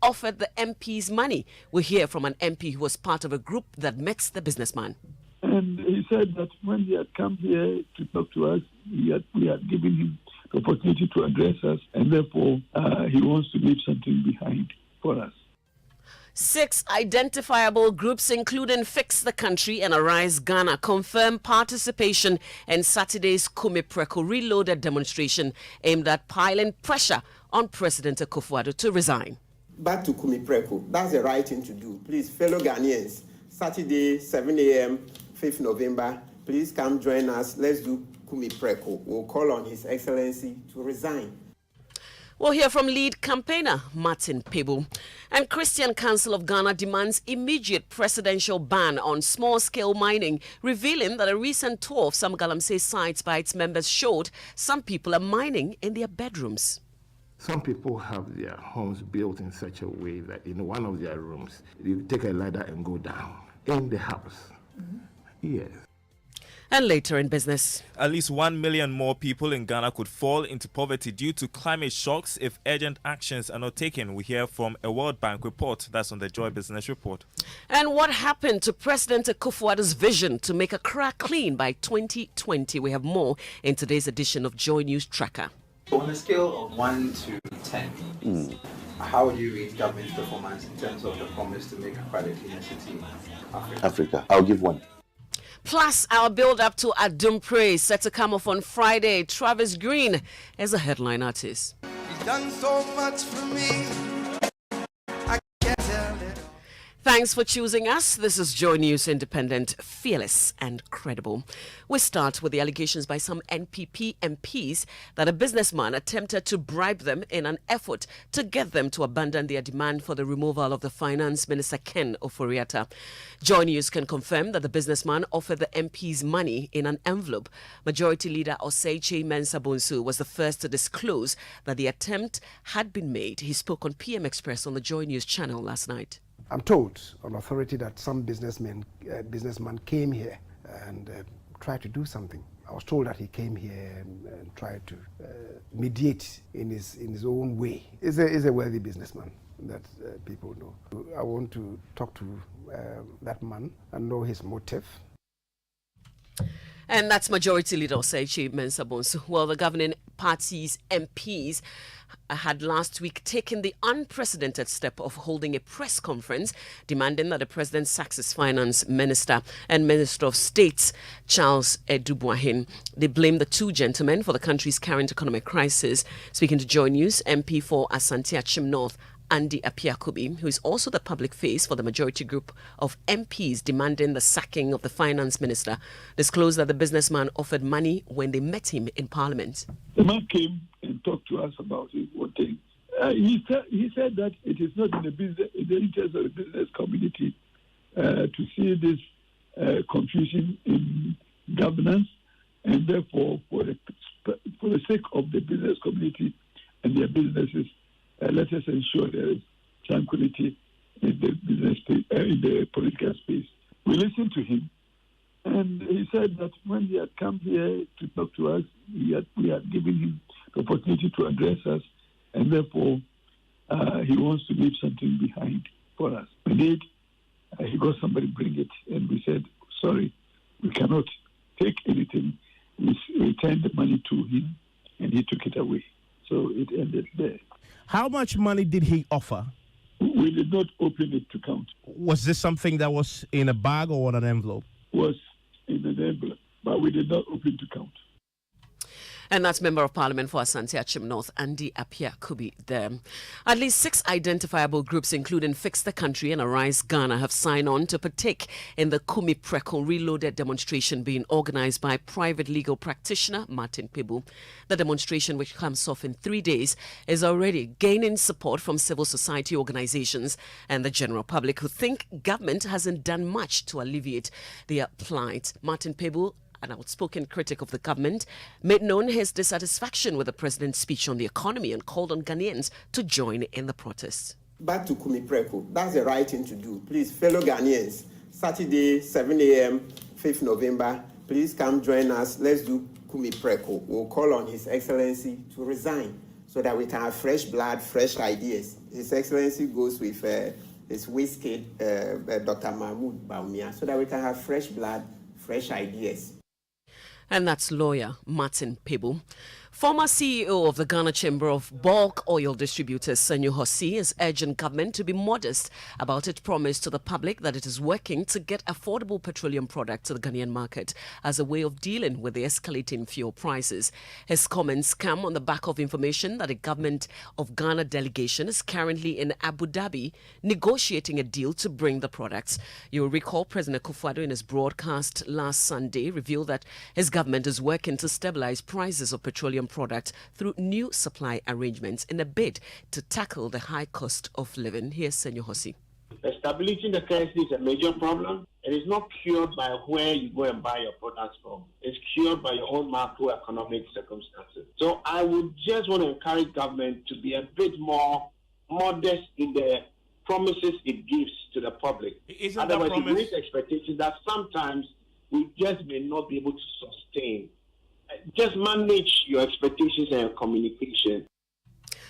offered the MPs money. We hear from an MP who was part of a group that met the businessman. And he said that when he had come here to talk to us, we had given him the opportunity to address us, and therefore he wants to leave something behind for us. 6 identifiable groups, including Fix the Country and Arise Ghana, confirm participation in Saturday's Kumi Preko Reloaded demonstration aimed at piling pressure on President Akufo-Addo to resign. Back to Kumi Preko. That's the right thing to do. Please, fellow Ghanaians, Saturday, 7 a.m., 5th November, please come join us. Let's do Kumi Preko. We'll call on His Excellency to resign. We'll hear from lead campaigner Martin Pebu. And Christian Council of Ghana demands immediate presidential ban on small-scale mining, revealing that a recent tour of some Galamsey sites by its members showed some people are mining in their bedrooms. Some people have their homes built in such a way that in one of their rooms, you take a ladder and go down in the house. Yes. And later in business, at least 1 million more people in Ghana could fall into poverty due to climate shocks if urgent actions are not taken. We hear from a World Bank report. That's on the Joy Business Report. And what happened to President Akufo-Addo's vision to make Accra clean by 2020? We have more in today's edition of Joy News Tracker. On a scale of 1 to 10, how would you rate government's performance in terms of the promise to make Accra the cleanest city in Africa? I'll give 1. Plus, our build-up to Adum Praise set to come off on Friday. Travis Green is a headline artist. He's done so much for me, I can't tell it. Thanks for choosing us. This is Joy News, independent, fearless and credible. We start with the allegations by some NPP MPs that a businessman attempted to bribe them in an effort to get them to abandon their demand for the removal of the Finance Minister Ken Ofori-Atta. Joy News can confirm that the businessman offered the MPs money in an envelope. Majority Leader Osei Mensah-Bonsu was the first to disclose that the attempt had been made. He spoke on PM Express on the Joy News channel last night. I'm told on authority that some businessman came here and tried to do something. I was told that he came here and tried to mediate in his own way. He's a wealthy businessman that people know. I want to talk to that man and know his motive. And that's Majority Leader Osei Mensah-Bonsu. Well, the governing party's MPs had last week taken the unprecedented step of holding a press conference demanding that the president sacks his finance minister and minister of state, Charles Edubuahin. They blame the two gentlemen for the country's current economic crisis. Speaking to Joy News, MP for Asante Achim North, Andy Appiah-Kubi, who is also the public face for the majority group of MPs demanding the sacking of the finance minister, disclosed that the businessman offered money when they met him in Parliament. The man came and talked to us about it. One thing, he said that it is not in the interest of the business community to see this confusion in governance, and therefore, for the sake of the business community and their businesses, let us ensure there is tranquility in the business space, in the political space. We listened to him, and he said that when he had come here to talk to us, we had given him the opportunity to address us, and therefore he wants to leave something behind for us. We did. He got somebody bring it, and we said, sorry, we cannot take anything. We returned the money to him, and he took it away. So it ended there. How much money did he offer? We did not open it to count. Was this something that was in a bag or on an envelope? Was in an envelope, but we did not open to count. And that's Member of Parliament for Asante Achim North, Andy Appiah-Kubi there. At least 6 identifiable groups, including Fix the Country and Arise Ghana, have signed on to partake in the Kumi Preko Reloaded demonstration being organized by private legal practitioner Martin Pebu. The demonstration, which comes off in 3 days, is already gaining support from civil society organizations and the general public who think government hasn't done much to alleviate their plight. Martin Pebu, an outspoken critic of the government, made known his dissatisfaction with the president's speech on the economy and called on Ghanaians to join in the protests. Back to Kumi Preko. That's the right thing to do. Please, fellow Ghanaians, Saturday, 7 a.m., 5th November, please come join us. Let's do Kumi Preko. We'll call on His Excellency to resign. so that we can have fresh blood, fresh ideas. His Excellency goes with his whiskey, Dr. Mahmoud Baumia, so that we can have fresh blood, fresh ideas. And that's lawyer Martin Pebu. Former CEO of the Ghana Chamber of Bulk Oil Distributors, Senyo Hossi, is urging government to be modest about its promise to the public that it is working to get affordable petroleum products to the Ghanaian market as a way of dealing with the escalating fuel prices. His comments come on the back of information that the government of Ghana delegation is currently in Abu Dhabi negotiating a deal to bring the products. You'll recall President Akufo-Addo in his broadcast last Sunday revealed that his government is working to stabilize prices of petroleum products through new supply arrangements in a bid to tackle the high cost of living. Here's Senyo Hossi. Establishing the currency is a major problem. It is not cured by where you go and buy your products from. It's cured by your own macroeconomic circumstances. So I would just want to encourage government to be a bit more modest in the promises it gives to the public. Otherwise, it creates expectations that sometimes we just may not be able to sustain. Just manage your expectations and your communication.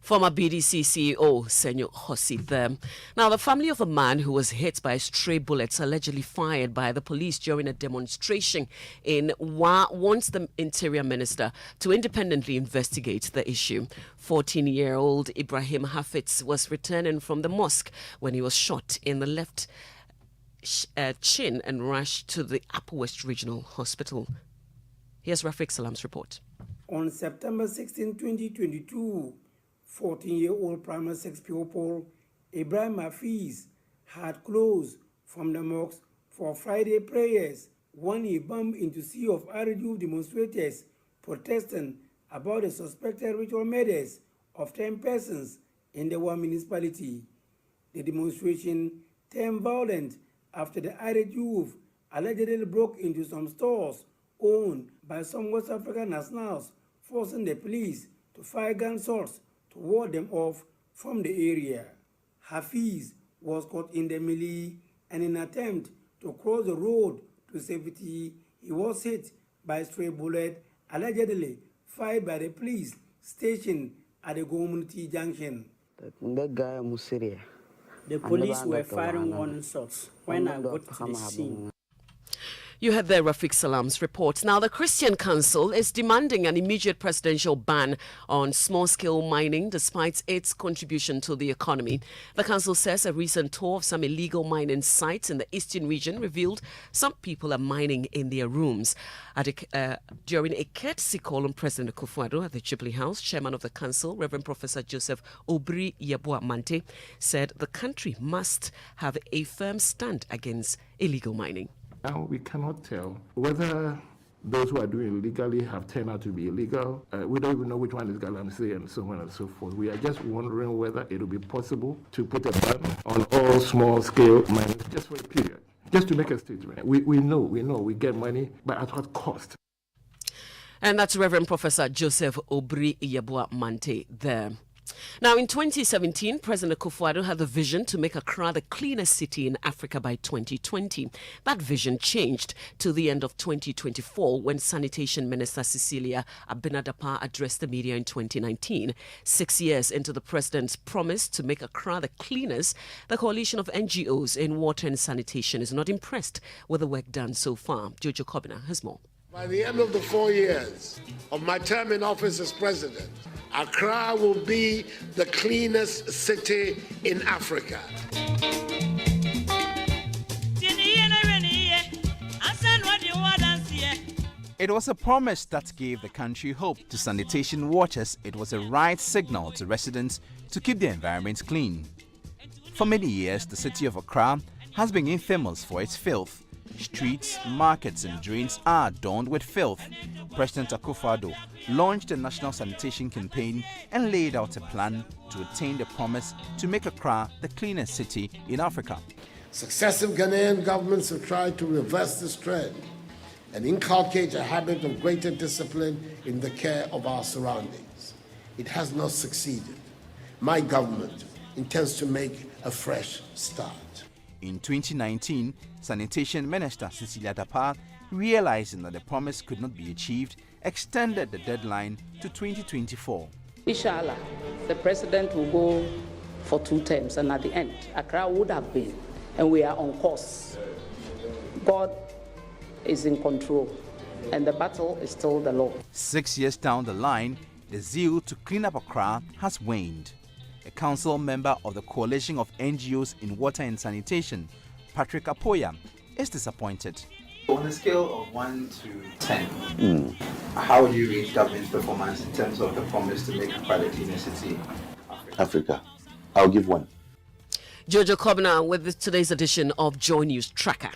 Former BDC CEO Senyo Hossi there. Now, the family of a man who was hit by stray bullets allegedly fired by the police during a demonstration in Wa wants the Interior Minister to independently investigate the issue. 14-year-old Ibrahim Hafitz was returning from the mosque when he was shot in the left chin and rushed to the Upper West Regional Hospital. Here's Rafiq Salam's report. On September 16, 2022, 14-year-old primary 6 pupil Ibrahim Hafiz had closed from the mosque for Friday prayers when he bumped into a sea of RDU demonstrators protesting about the suspected ritual murders of 10 persons in the Wa municipality. The demonstration turned violent after the RDU allegedly broke into some stores owned by some West African nationals, forcing the police to fire gunshots to ward them off from the area. Hafiz was caught in the melee, and in an attempt to cross the road to safety, he was hit by a stray bullet allegedly fired by the police stationed at the community junction. The police were firing warning shots when I got to the scene. You heard there Rafiq Salam's report. Now, the Christian Council is demanding an immediate presidential ban on small-scale mining despite its contribution to the economy. The council says a recent tour of some illegal mining sites in the eastern region revealed some people are mining in their rooms. During a courtesy call on President Akufo-Addo at the Jubilee House, chairman of the council, Reverend Professor Joseph Obri-Yabuamante, said the country must have a firm stand against illegal mining. Now, we cannot tell whether those who are doing illegally have turned out to be illegal. We don't even know which one is Galamsey and so on and so forth. We are just wondering whether it will be possible to put a ban on all small-scale mining just for a period, just to make a statement. We know we get money, but at what cost? And that's Reverend Professor Joseph Obri-Yabuamante there. Now, in 2017, President Akufo-Addo had the vision to make Accra the cleanest city in Africa by 2020. That vision changed to the end of 2024 when Sanitation Minister Cecilia Abinadapa addressed the media in 2019. 6 years into the president's promise to make Accra the cleanest, the coalition of NGOs in water and sanitation is not impressed with the work done so far. Jojo Kobina has more. By the end of the 4 years of my term in office as president, Accra will be the cleanest city in Africa. It was a promise that gave the country hope. To sanitation workers, it was a right signal to residents to keep their environment clean. For many years, the city of Accra has been infamous for its filth. Streets, markets and drains are adorned with filth. President Akufo-Addo launched a national sanitation campaign and laid out a plan to attain the promise to make Accra the cleanest city in Africa. Successive Ghanaian governments have tried to reverse this trend and inculcate a habit of greater discipline in the care of our surroundings. It has not succeeded. My government intends to make a fresh start. In 2019, Sanitation Minister Cecilia Dapa, realizing that the promise could not be achieved, extended the deadline to 2024. Inshallah, the president will go for 2 terms, and at the end, Accra would have been, and we are on course. God is in control, and the battle is still the Lord. 6 years down the line, the zeal to clean up Accra has waned. A council member of the Coalition of NGOs in Water and Sanitation, Patrick Apoya, is disappointed. On a scale of 1 to 10, how would you rate government's performance in terms of the promise to make Accra the cleanest city in Africa? I'll give 1. Jojo Kobna with today's edition of Joy News Tracker.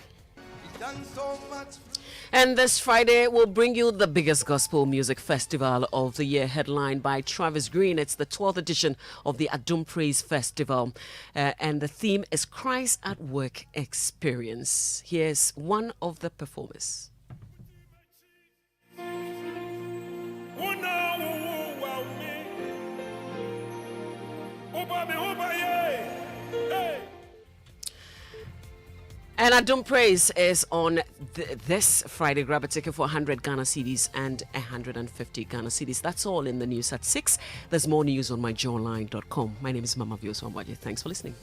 And this Friday, we'll bring you the biggest gospel music festival of the year, headlined by Travis Green. It's the 12th edition of the Adum Praise Festival. And the theme is Christ at Work Experience. Here's one of the performers. And Adum Praise is on this Friday. Grab a ticket for 100 Ghana cedis and 150 Ghana cedis. That's all in the news at 6. There's more news on myjoyonline.com. My name is Mamavi Owusu-Aboagye. Thanks for listening.